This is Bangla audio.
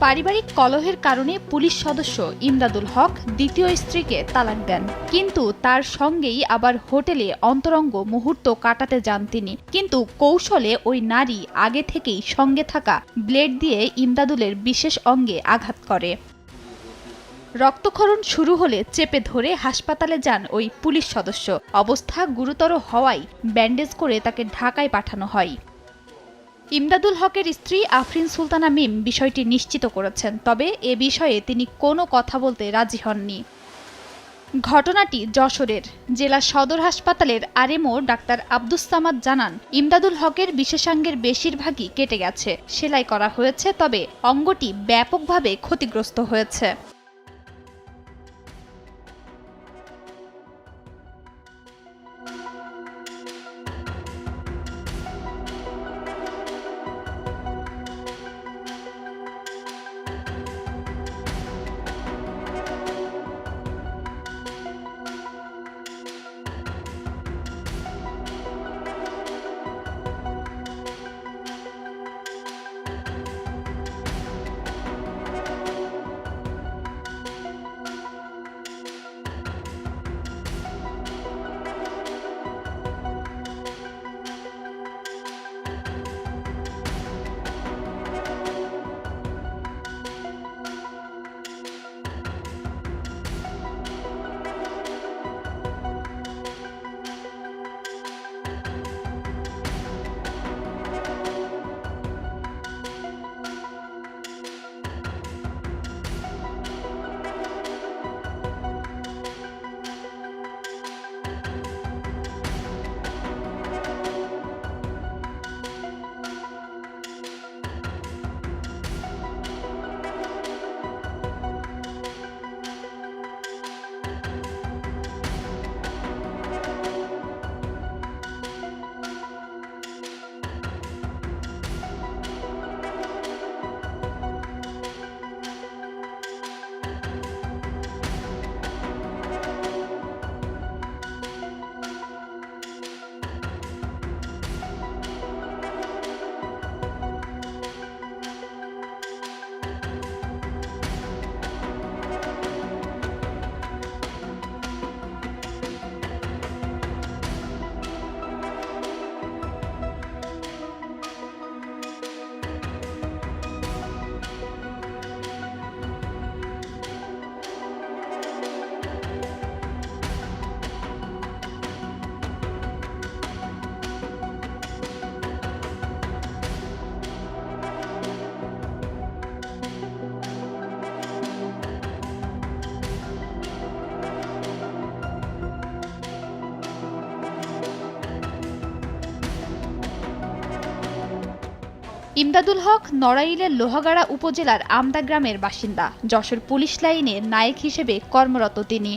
পারিবারিক কলহের কারণে পুলিশ সদস্য ইমদাদুল হক দ্বিতীয় স্ত্রীকে তালাক দেন, কিন্তু তার সঙ্গেই আবার হোটেলে অন্তরঙ্গ মুহূর্ত কাটাতে যান তিনি। কিন্তু কৌশলে ওই নারী আগে থেকেই সঙ্গে থাকা ব্লেড দিয়ে ইমদাদুলের বিশেষ অঙ্গে আঘাত করে। রক্তক্ষরণ শুরু হলে চেপে ধরে হাসপাতালে যান ওই পুলিশ সদস্য। অবস্থা গুরুতর হওয়ায় ব্যান্ডেজ করে তাকে ঢাকায় পাঠানো হয়। ইমদাদুল হকের স্ত্রী আফরিন সুলতানা মিম বিষয়টি নিশ্চিত করেছেন, তবে এ বিষয়ে তিনি কোনো কথা বলতে রাজি হননি। ঘটনাটি যশোরের জেলা সদর হাসপাতালের আরএমও ডাক্তার আব্দুস সামাদ জানান, ইমদাদুল হকের বিশেষাঙ্গের বেশিরভাগই কেটে গেছে, সেলাই করা হয়েছে, তবে অঙ্গটি ব্যাপকভাবে ক্ষতিগ্রস্ত হয়েছে। ইমদাদুল হক নড়াইলের লোহাগাড়া উপজেলার আমদা গ্রামের বাসিন্দা। যশোর পুলিশ লাইনে নায়েক হিসেবে কর্মরত তিনি।